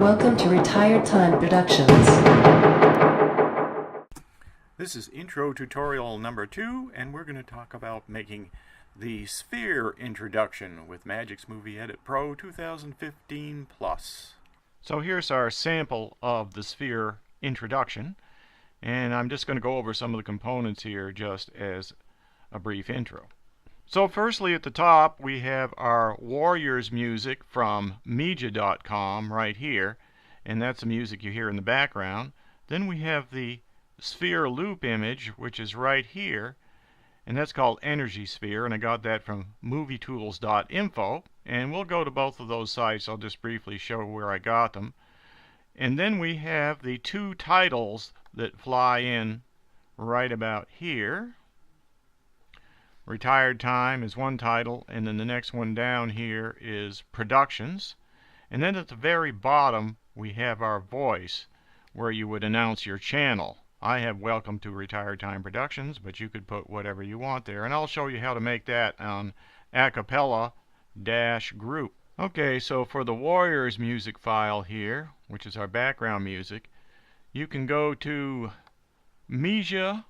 Welcome to Retired Time Productions. This is intro tutorial number 2, and we're going to talk about making the Sphere introduction with Magix Movie Edit Pro 2015 Plus. So here's our sample of the Sphere introduction, and I'm just going to go over some of the components here just as a brief intro. So firstly, at the top we have our Warriors music from Media.com right here, and that's the music you hear in the background. Then we have the Sphere loop image, which is right here, and that's called Energy Sphere, and I got that from movietools.info, and we'll go to both of those sites. I'll just briefly show where I got them. And then we have the two titles that fly in right about here. Retired Time is one title, and then the next one down here is Productions. And then at the very bottom we have our voice, where you would announce your channel. I have Welcome to Retired Time Productions, but you could put whatever you want there, and I'll show you how to make that on acapella-group. Okay, so for the Warriors music file here, which is our background music, you can go to media.co.uk,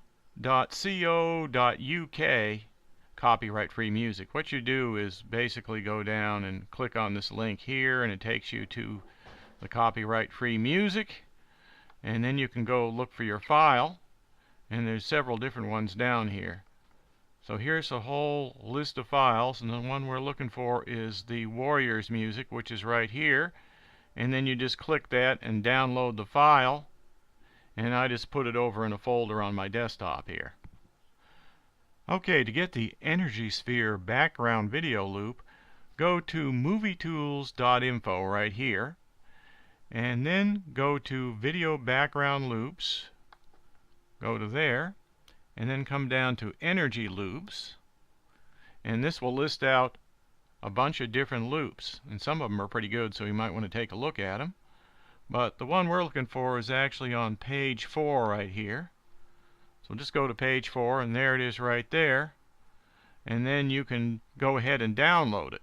copyright free music. What you do is basically go down and click on this link here, and it takes you to the copyright free music, and then you can go look for your file, and there's several different ones down here. So here's a whole list of files, and the one we're looking for is the Warriors music, which is right here, and then you just click that and download the file, and I just put it over in a folder on my desktop here. Okay, to get the Energy Sphere background video loop, go to movietools.info right here, and then go to Video Background Loops, go to there, and then come down to Energy Loops, and this will list out a bunch of different loops, and some of them are pretty good, so you might want to take a look at them. But the one we're looking for is actually on page 4 right here. So just go to page 4, and there it is right there, and then you can go ahead and download it.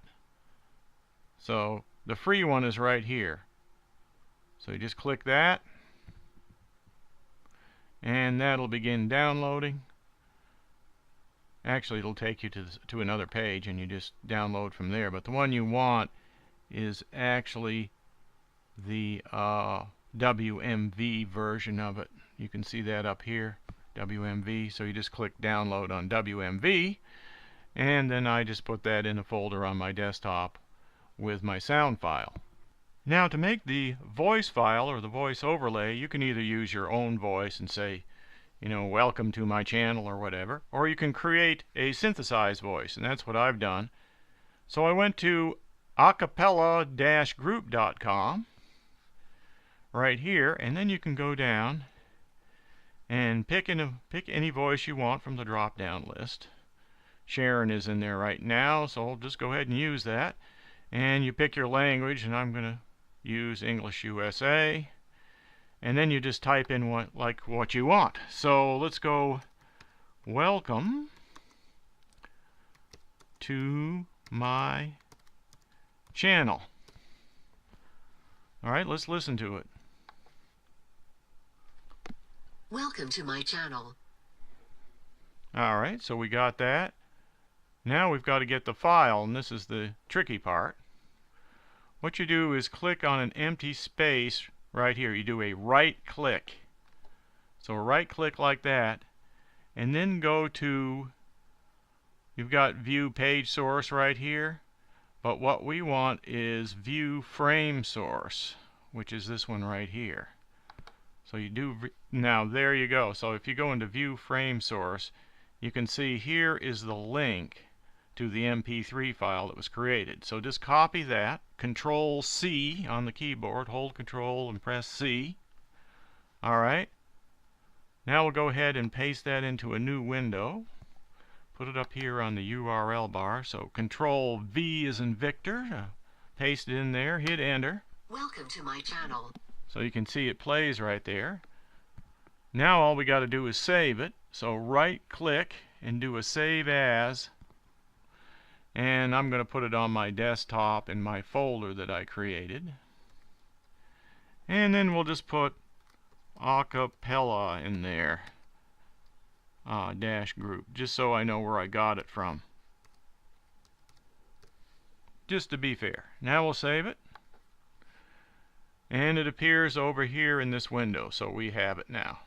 So the free one is right here. So you just click that, and that'll begin downloading. Actually, it'll take you to another page, and you just download from there. But the one you want is actually the WMV version of it. You can see that up here, WMV. So you just click download on WMV, and then I just put that in a folder on my desktop with my sound file. Now, to make the voice file or the voice overlay, you can either use your own voice and say, you know, welcome to my channel or whatever, or you can create a synthesized voice, and that's what I've done. So I went to acapella-group.com right here, and then you can go down and pick any voice you want from the drop-down list. Sharon is in there right now, so I'll just go ahead and use that. And you pick your language, and I'm going to use English USA, and then you just type in what you want. So let's go, welcome to my channel. Alright, let's listen to it. Welcome to my channel. Alright, so we got that. Now we've got to get the file, and this is the tricky part. What you do is click on an empty space right here. You do a right click. So a right click like that, and then go to, you've got view page source right here, but what we want is view frame source, which is this one right here. So you do, now there you go. So if you go into view frame source, you can see here is the link to the MP3 file that was created. So just copy that, Control C on the keyboard, hold Control and press C. Alright, now we'll go ahead and paste that into a new window, put it up here on the URL bar. So Control V as in Victor, paste it in there, hit enter. Welcome to my channel. So you can see it plays right there. Now all we got to do is save it. So right click and do a save as, and I'm going to put it on my desktop in my folder that I created. And then we'll just put acapella in there, dash group, just so I know where I got it from, just to be fair. Now we'll save it, and it appears over here in this window, so we have it now.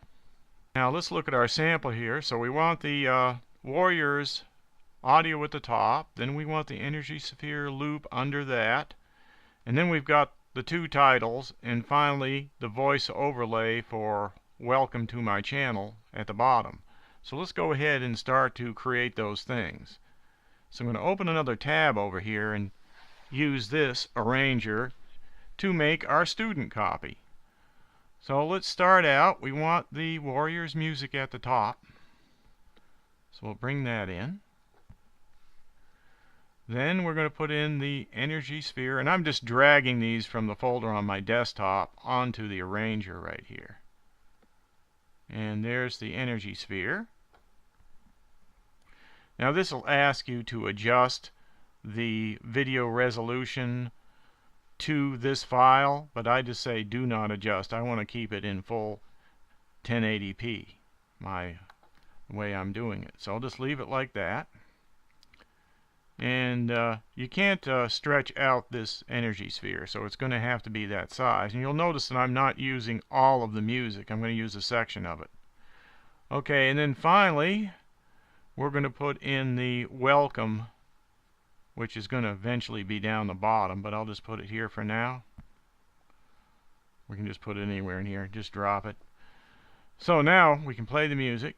Now let's look at our sample here. So we want the Warriors audio at the top, then we want the energy sphere loop under that, and then we've got the two titles, and finally the voice overlay for welcome to my channel at the bottom. So let's go ahead and start to create those things. So I'm going to open another tab over here and use this arranger to make our student copy. So let's start out. We want the Warriors music at the top, so we'll bring that in. Then we're going to put in the energy sphere, and I'm just dragging these from the folder on my desktop onto the arranger right here. And there's the energy sphere. Now this will ask you to adjust the video resolution to this file, but I just say do not adjust. I want to keep it in full 1080p, the way I'm doing it. So I'll just leave it like that. And you can't stretch out this energy sphere, so it's going to have to be that size. And you'll notice that I'm not using all of the music. I'm going to use a section of it. Okay, and then finally we're going to put in the welcome, which is going to eventually be down the bottom, but I'll just put it here for now. We can just put it anywhere in here, just drop it. So now we can play the music.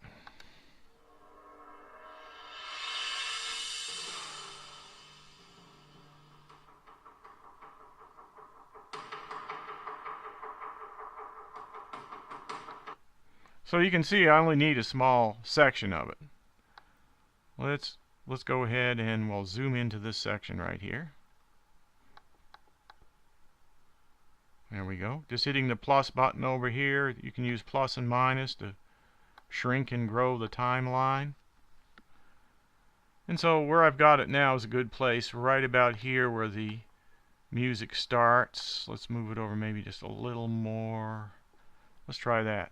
So you can see I only need a small section of it. Let's go ahead and we'll zoom into this section right here. There we go. Just hitting the plus button over here. You can use plus and minus to shrink and grow the timeline. And so where I've got it now is a good place, right about here where the music starts. Let's move it over maybe just a little more. Let's try that.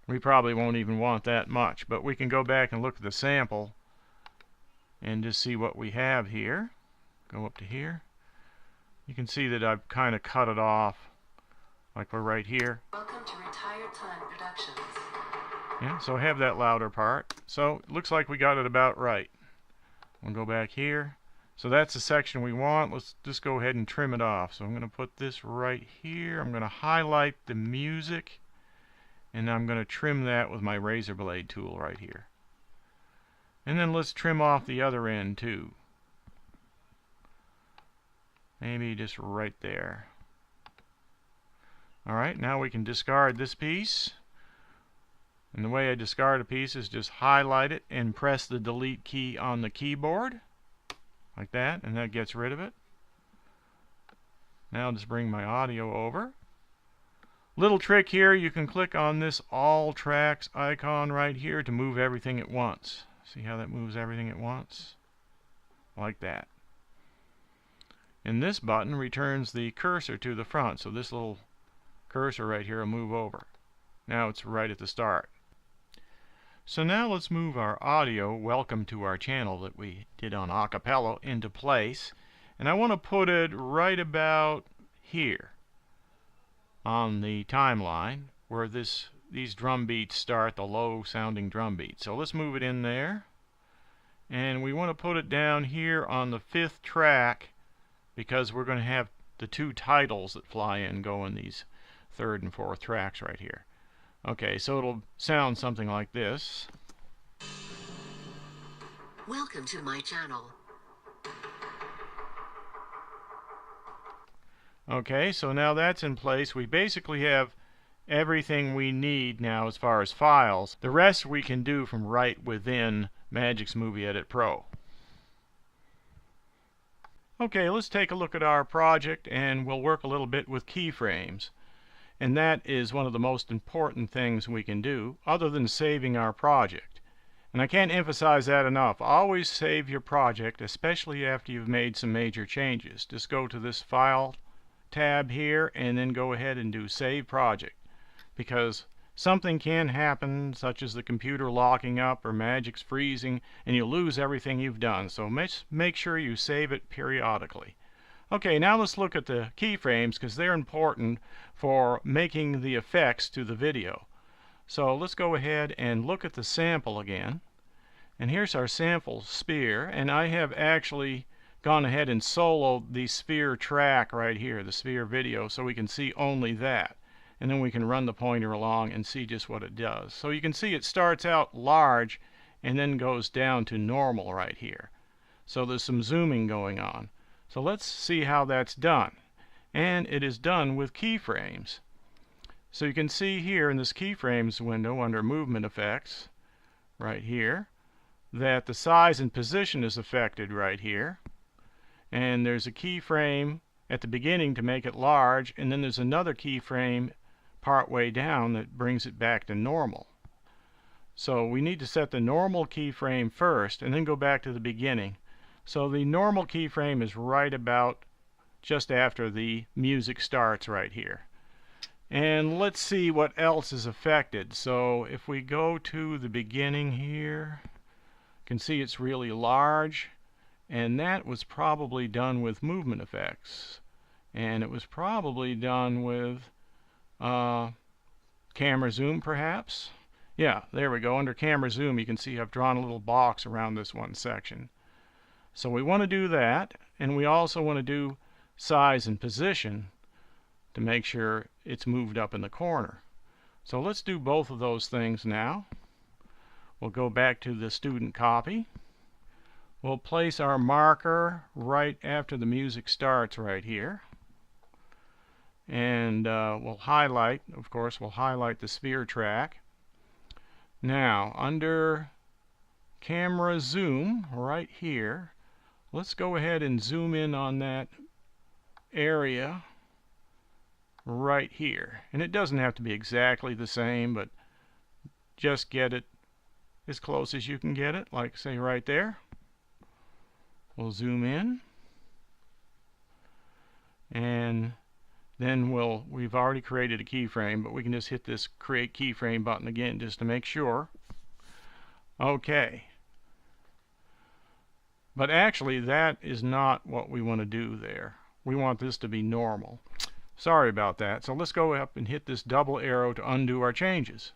We probably won't even want that much, but we can go back and look at the sample and just see what we have here. Go up to here. You can see that I've kind of cut it off, like we're right here. Welcome to Retired Time Productions. Yeah, so I have that louder part. So it looks like we got it about right. We'll go back here. So that's the section we want. Let's just go ahead and trim it off. So I'm going to put this right here. I'm going to highlight the music, and I'm going to trim that with my razor blade tool right here. And then let's trim off the other end too. Maybe just right there. Alright, now we can discard this piece. And the way I discard a piece is just highlight it and press the delete key on the keyboard. Like that, and that gets rid of it. Now I'll just bring my audio over. Little trick here, you can click on this all tracks icon right here to move everything at once. See how that moves everything at once? Like that. And this button returns the cursor to the front, so this little cursor right here will move over. Now it's right at the start. So now let's move our audio, welcome to our channel that we did on acapella, into place. And I want to put it right about here on the timeline where these drum beats start, the low sounding drum beats. So let's move it in there, and we want to put it down here on the 5th track because we're going to have the two titles that fly in go in these 3rd and 4th tracks right here. Okay, so it'll sound something like this. Welcome to my channel. Okay, so now that's in place. We basically have everything we need now as far as files. The rest we can do from right within Magix Movie Edit Pro. Okay, let's take a look at our project, and we'll work a little bit with keyframes. And that is one of the most important things we can do other than saving our project. And I can't emphasize that enough. Always save your project, especially after you've made some major changes. Just go to this File tab here and then go ahead and do Save Project, because something can happen, such as the computer locking up or Magix freezing, and you'll lose everything you've done. So make sure you save it periodically. Okay, now let's look at the keyframes, because they're important for making the effects to the video. So let's go ahead and look at the sample again. And here's our sample sphere, and I have actually gone ahead and soloed the sphere track right here, the sphere video, so we can see only that. And then we can run the pointer along and see just what it does. So you can see it starts out large and then goes down to normal right here. So there's some zooming going on. So let's see how that's done. And it is done with keyframes. So you can see here in this keyframes window under movement effects right here that the size and position is affected right here. And there's a keyframe at the beginning to make it large, and then there's another keyframe part way down that brings it back to normal. So we need to set the normal keyframe first and then go back to the beginning. So the normal keyframe is right about just after the music starts right here. And let's see what else is affected. So if we go to the beginning here, you can see it's really large, and that was probably done with movement effects, and it was probably done with camera zoom perhaps. Yeah, there we go. Under camera zoom you can see I've drawn a little box around this one section. So we want to do that, and we also want to do size and position to make sure it's moved up in the corner. So let's do both of those things now. We'll go back to the student copy. We'll place our marker right after the music starts right here. And we'll highlight, of course, we'll highlight the sphere track. Now, under camera zoom right here, let's go ahead and zoom in on that area right here. And it doesn't have to be exactly the same, but just get it as close as you can get it, like say right there. We'll zoom in, and then we've already created a keyframe, but we can just hit this create keyframe button again just to make sure. Okay, but actually that is not what we want to do there. We want this to be normal. Sorry about that. So let's go up and hit this double arrow to undo our changes.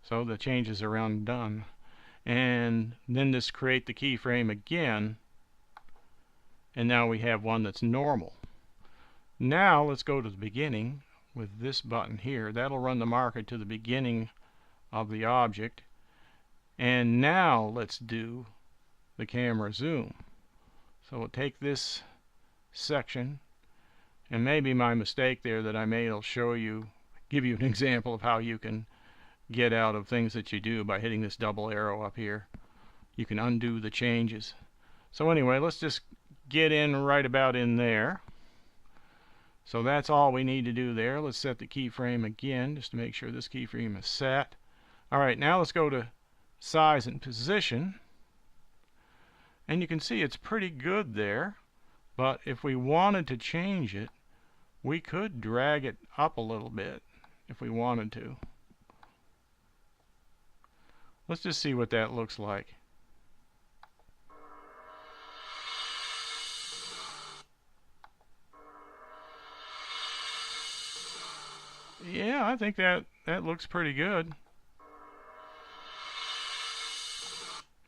So the changes are undone. And then just create the keyframe again. And now we have one that's normal. Now let's go to the beginning with this button here. That'll run the marker to the beginning of the object. And now let's do the camera zoom. So we'll take this section, and maybe my mistake there that I made will show you, give you an example of how you can get out of things that you do by hitting this double arrow up here. You can undo the changes. So anyway, let's just get in right about in there. So that's all we need to do there. Let's set the keyframe again just to make sure this keyframe is set. Alright, now let's go to size and position. And you can see it's pretty good there. But if we wanted to change it, we could drag it up a little bit if we wanted to. Let's just see what that looks like. Yeah, I think that looks pretty good.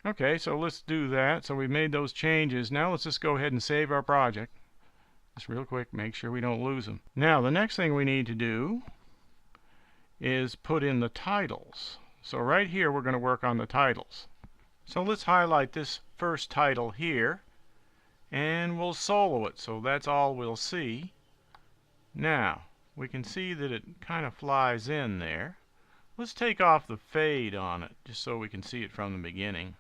Okay, so let's do that. So we made those changes. Now let's just go ahead and save our project. Just real quick, make sure we don't lose them. Now the next thing we need to do is put in the titles. So right here we're going to work on the titles. So let's highlight this first title here, and we'll solo it. So that's all we'll see. Now we can see that it kind of flies in there. Let's take off the fade on it just so we can see it from the beginning.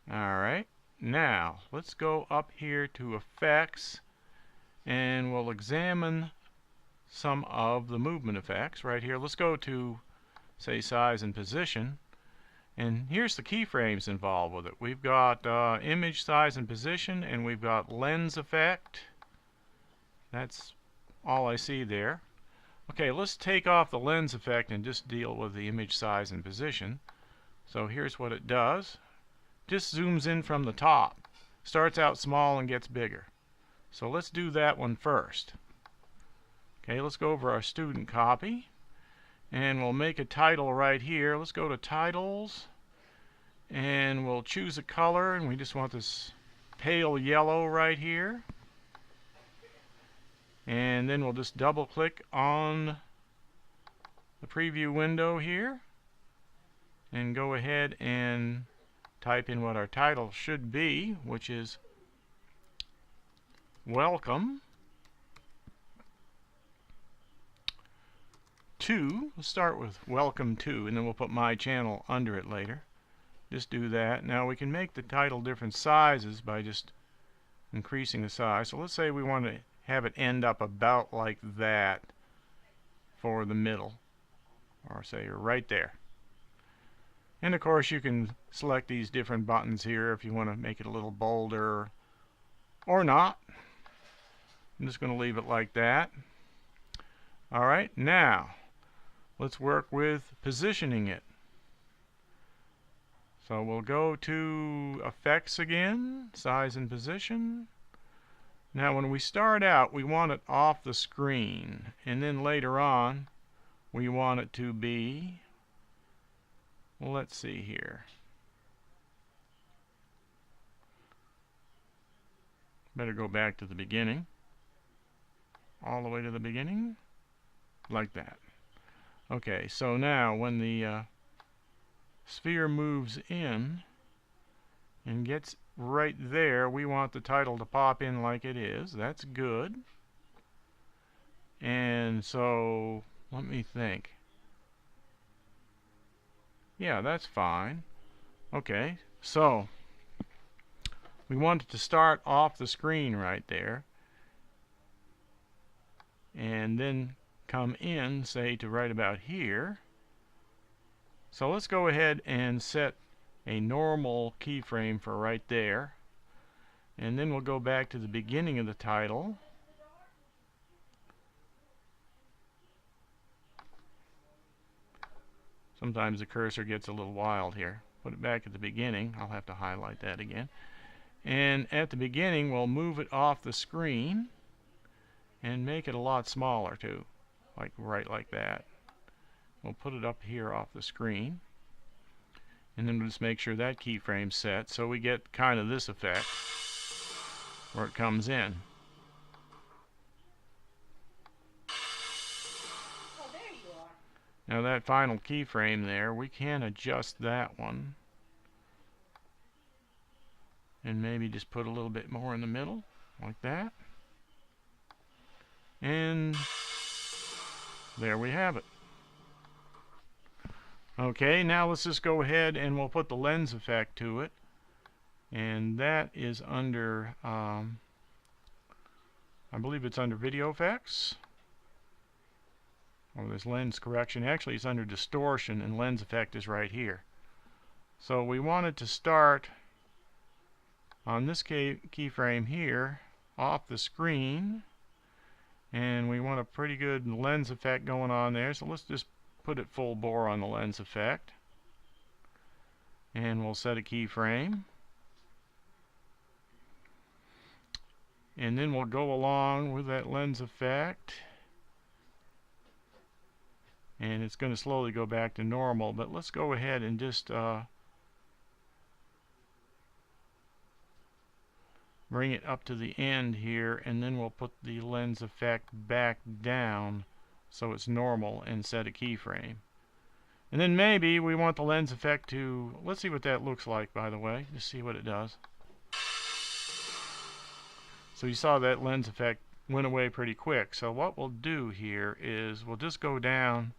Alright, now let's go up here to effects, and we'll examine some of the movement effects right here. Let's go to, say, size and position. And here's the keyframes involved with it. We've got image size and position, and we've got lens effect. That's all I see there. Okay, let's take off the lens effect and just deal with the image size and position. So here's what it does. Just zooms in from the top. Starts out small and gets bigger. So let's do that one first. Okay, let's go over our student copy. And we'll make a title right here. Let's go to titles. And we'll choose a color. And we just want this pale yellow right here. And then we'll just double click on the preview window here. And go ahead and type in what our title should be, which is Welcome to, let's start with Welcome to, and then we'll put My Channel under it later. Just do that. Now we can make the title different sizes by just increasing the size. So let's say we want to have it end up about like that for the middle, or say right there. And of course you can select these different buttons here if you want to make it a little bolder or not. I'm just going to leave it like that. Alright, now let's work with positioning it. So we'll go to Effects again, Size and Position. Now when we start out we want it off the screen, and then later on we want it to be, well, let's see here. Better go back to the beginning. All the way to the beginning. Like that. Okay, so now when the sphere moves in and gets right there, we want the title to pop in like it is. That's good. And so, let me think. Yeah, that's fine. Okay, so we want it to start off the screen right there, and then come in, say, to right about here. So let's go ahead and set a normal keyframe for right there, and then we'll go back to the beginning of the title. Sometimes the cursor gets a little wild here. Put it back at the beginning. I'll have to highlight that again. And at the beginning, we'll move it off the screen and make it a lot smaller too. Like right like that. We'll put it up here off the screen. And then we'll just make sure that keyframe's set so we get kind of this effect where it comes in. Now that final keyframe there, we can adjust that one. And maybe just put a little bit more in the middle, like that. And there we have it. Okay, now let's just go ahead and we'll put the lens effect to it. And that is under, I believe it's under Video Effects. Or there's lens correction. Actually, it's under distortion, and lens effect is right here. So we want it to start on this keyframe here, off the screen, and we want a pretty good lens effect going on there. So let's just put it full bore on the lens effect, and we'll set a keyframe, and then we'll go along with that lens effect. And it's going to slowly go back to normal, but let's go ahead and just bring it up to the end here, and then we'll put the lens effect back down so it's normal and set a keyframe. And then maybe we want the lens effect to, let's see what that looks like, by the way, just see what it does. So you saw that lens effect went away pretty quick. So what we'll do here is we'll just go down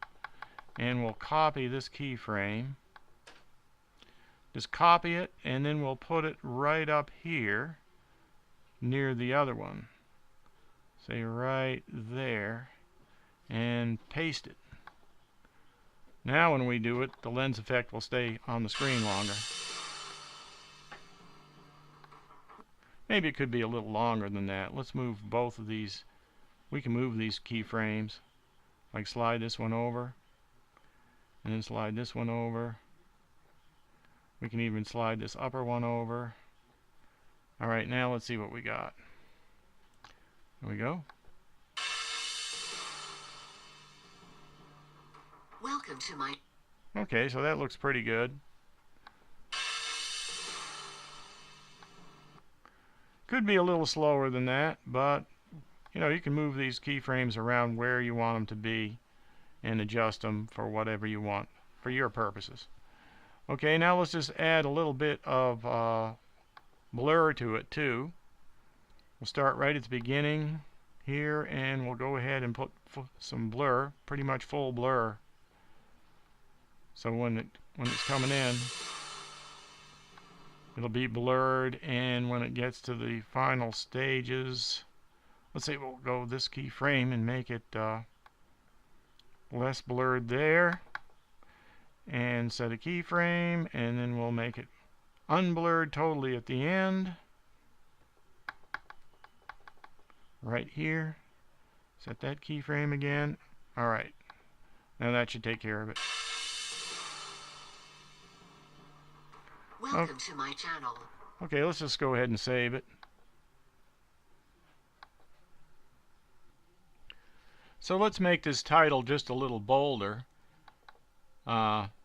and we'll copy this keyframe. Just copy it, and then we'll put it right up here near the other one. Say right there. and paste it. Now when we do it, the lens effect will stay on the screen longer. Maybe it could be a little longer than that. Let's move both of these. We can move these keyframes. Like slide this one over, and then slide this one over. We can even slide this upper one over. Alright, now let's see what we got. There we go. Welcome to my... Okay, so that looks pretty good. Could be a little slower than that, but you know, you can move these keyframes around where you want them to be and adjust them for whatever you want for your purposes. Okay, now let's just add a little bit of blur to it too. We'll start right at the beginning here, and we'll go ahead and put some blur, pretty much full blur. So when it's coming in, it'll be blurred, and when it gets to the final stages, let's say we'll go this keyframe and make it less blurred there, and set a keyframe, and then we'll make it unblurred totally at the end, right here. Set that keyframe again. Alright, now that should take care of it. Welcome to my channel. Okay, let's just go ahead and save it. So let's make this title just a little bolder.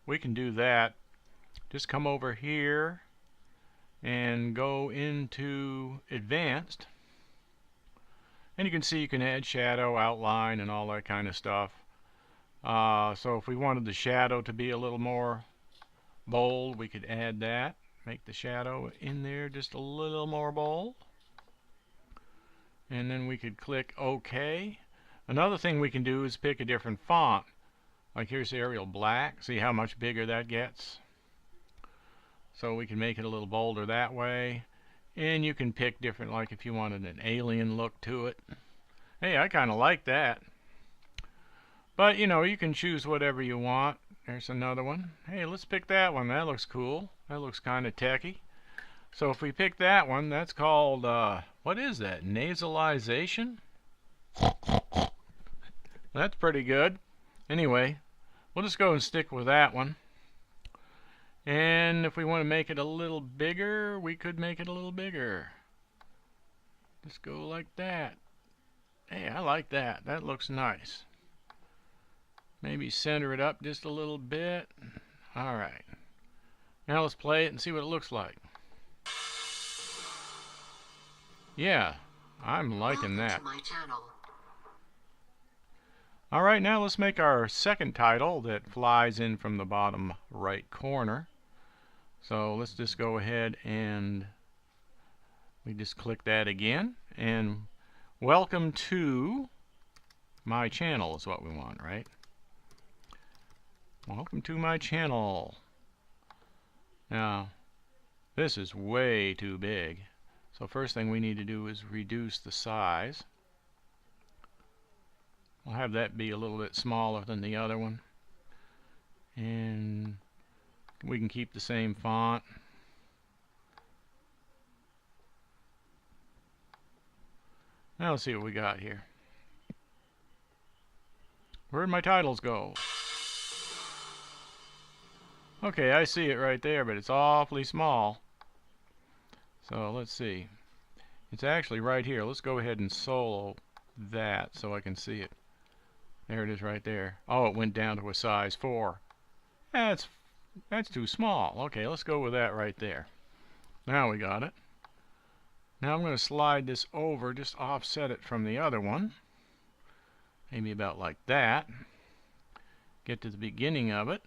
We can do that. Just come over here and go into Advanced. And you can see you can add shadow, outline, and all that kind of stuff. So if we wanted the shadow to be a little more bold, we could add that. Make the shadow in there just a little more bold. And then we could click OK. Another thing we can do is pick a different font. Like here's Arial Black. See how much bigger that gets? So we can make it a little bolder that way. And you can pick different, like if you wanted an alien look to it. Hey, I kind of like that. But you know, you can choose whatever you want. There's another one. Hey, let's pick that one. That looks cool. That looks kind of techy. So if we pick that one, that's called, what is that? Nasalization? That's pretty good. Anyway, we'll just go and stick with that one. And if we want to make it a little bigger, we could make it a little bigger. Just go like that. Hey, I like that. That looks nice. Maybe center it up just a little bit. Alright. Now let's play it and see what it looks like. Yeah, I'm liking that. Welcome to my channel. Alright, now let's make our second title that flies in from the bottom right corner. So let's just go ahead and we just click that again. And welcome to my channel is what we want, right? Welcome to my channel. Now, this is way too big. So first thing we need to do is reduce the size. We'll have that be a little bit smaller than the other one. And we can keep the same font. Now let's see what we got here. Where'd my titles go? Okay, I see it right there, but it's awfully small. So let's see. It's actually right here. Let's go ahead and solo that so I can see it. There it is right there. Oh, it went down to a size 4. That's too small. Okay, let's go with that right there. Now we got it. Now I'm going to slide this over, just offset it from the other one. Maybe about like that. Get to the beginning of it.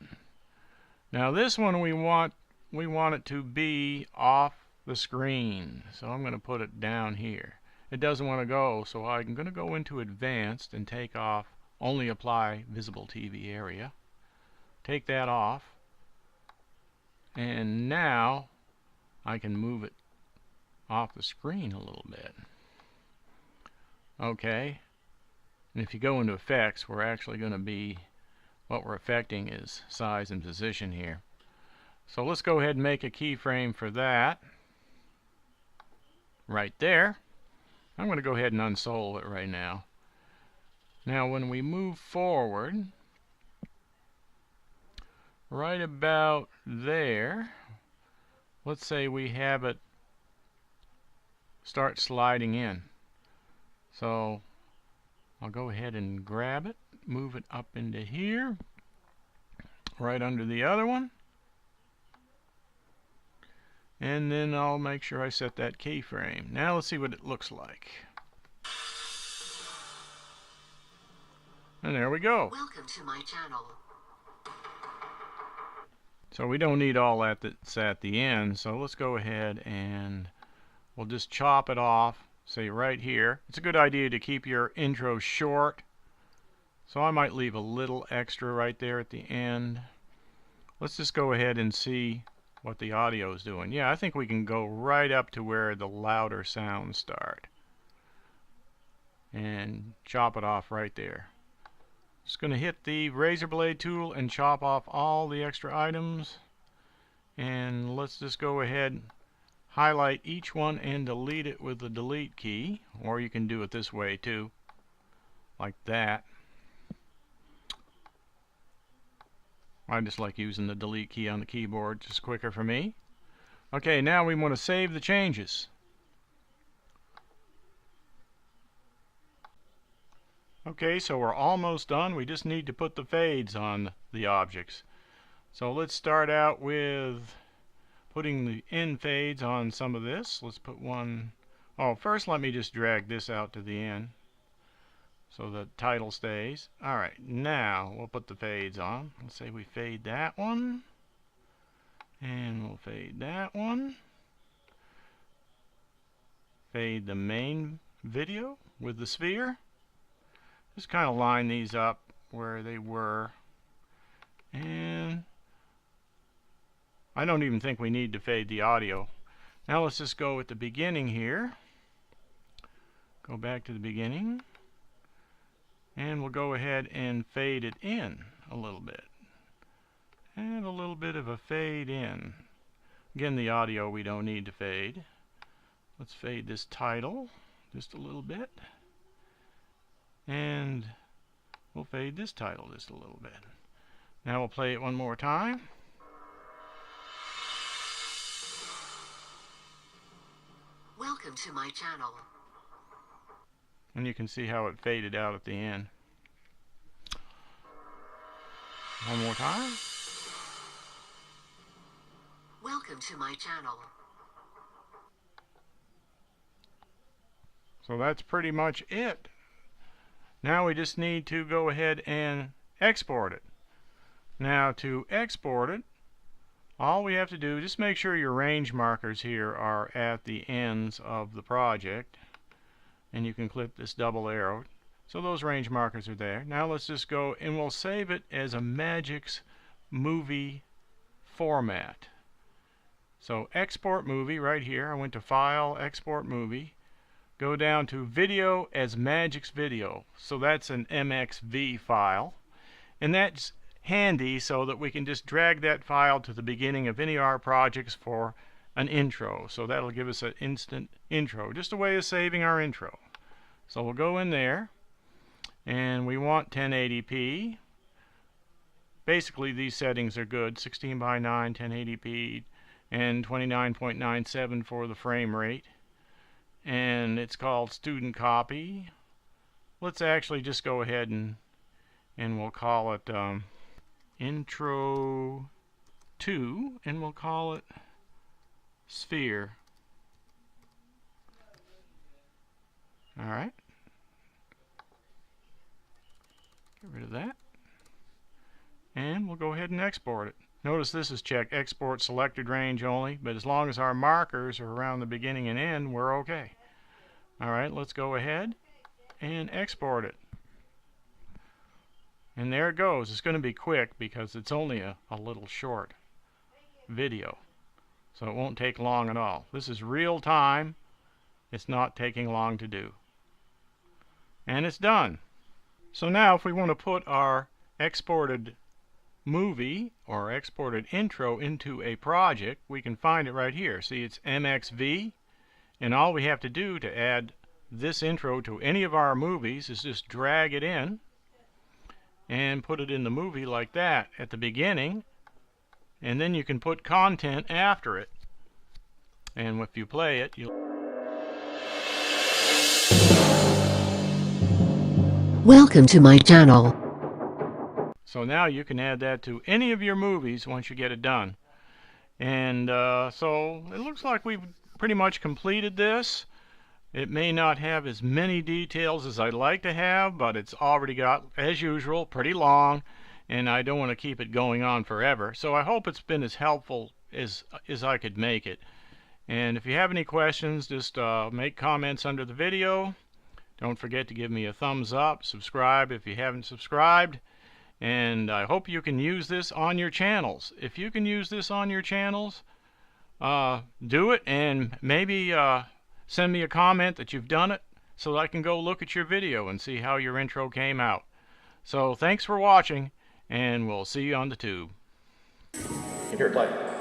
Now this one we want it to be off the screen. So I'm going to put it down here. It doesn't want to go, so I'm going to go into Advanced and take off Only Apply Visible TV Area. Take that off. And now I can move it off the screen a little bit. Okay. And if you go into effects, we're actually going to be, what we're affecting is size and position here. So let's go ahead and make a keyframe for that. Right there. I'm going to go ahead and unsole it right now. Now when we move forward, right about there, let's say we have it start sliding in. So I'll go ahead and grab it, move it up into here, right under the other one. And then I'll make sure I set that keyframe. Now let's see what it looks like. And there we go. Welcome to my channel. So we don't need all that that's at the end. So let's go ahead and we'll just chop it off. Say right here. It's a good idea to keep your intro short. So I might leave a little extra right there at the end. Let's just go ahead and see what the audio is doing. Yeah, I think we can go right up to where the louder sounds start. And chop it off right there. Just going to hit the razor blade tool and chop off all the extra items. And let's just go ahead, highlight each one and delete it with the delete key. Or you can do it this way too, like that. I just like using the delete key on the keyboard, just quicker for me. Okay, now we want to save the changes. Okay, so we're almost done. We just need to put the fades on the objects. So let's start out with putting the end fades on some of this. Let's put one. Oh, first let me just drag this out to the end so the title stays. Alright, now we'll put the fades on. Let's say we fade that one. And we'll fade that one. Fade the main video with the sphere. Just kind of line these up where they were. And I don't even think we need to fade the audio. Now let's just go at the beginning here. Go back to the beginning. And we'll go ahead and fade it in a little bit. And a little bit of a fade in. Again, the audio we don't need to fade. Let's fade this title just a little bit. And we'll fade this title just a little bit. Now we'll play it one more time. Welcome to my channel. And you can see how it faded out at the end. One more time. Welcome to my channel. So that's pretty much it. Now we just need to go ahead and export it. Now to export it, all we have to do, just make sure your range markers here are at the ends of the project. And you can click this double arrow. So those range markers are there. Now let's just go and we'll save it as a Magix movie format. So export movie right here. I went to File, Export Movie. Go down to Video as Magix Video. So that's an MXV file. And that's handy so that we can just drag that file to the beginning of any of our projects for an intro. So that'll give us an instant intro. Just a way of saving our intro. So we'll go in there and we want 1080p. Basically these settings are good. 16 by 9, 1080p, and 29.97 for the frame rate. And it's called student copy. Let's actually just go ahead and we'll call it intro 2, and we'll call it sphere. Alright. Get rid of that. And we'll go ahead and export it. Notice this is checked export selected range only, but as long as our markers are around the beginning and end, we're okay. Alright, let's go ahead and export it. And there it goes. It's going to be quick because it's only a little short video. So it won't take long at all. This is real time. It's not taking long to do. And it's done. So now if we want to put our exported movie or exported intro into a project, we can find it right here. See, it's MXV, and all we have to do to add this intro to any of our movies is just drag it in and put it in the movie like that at the beginning, and then you can put content after it. And if you play it, you'll... Welcome to my channel. So now you can add that to any of your movies once you get it done. And so it looks like we've pretty much completed this. It may not have as many details as I'd like to have, but it's already got, as usual, pretty long, and I don't want to keep it going on forever. So I hope it's been as helpful as I could make it. And if you have any questions, just make comments under the video. Don't forget to give me a thumbs up, subscribe if you haven't subscribed, and I hope you can use this on your channels. If you can use this on your channels, do it, and maybe send me a comment that you've done it so that I can go look at your video and see how your intro came out. So thanks for watching, and we'll see you on the tube. Here, play.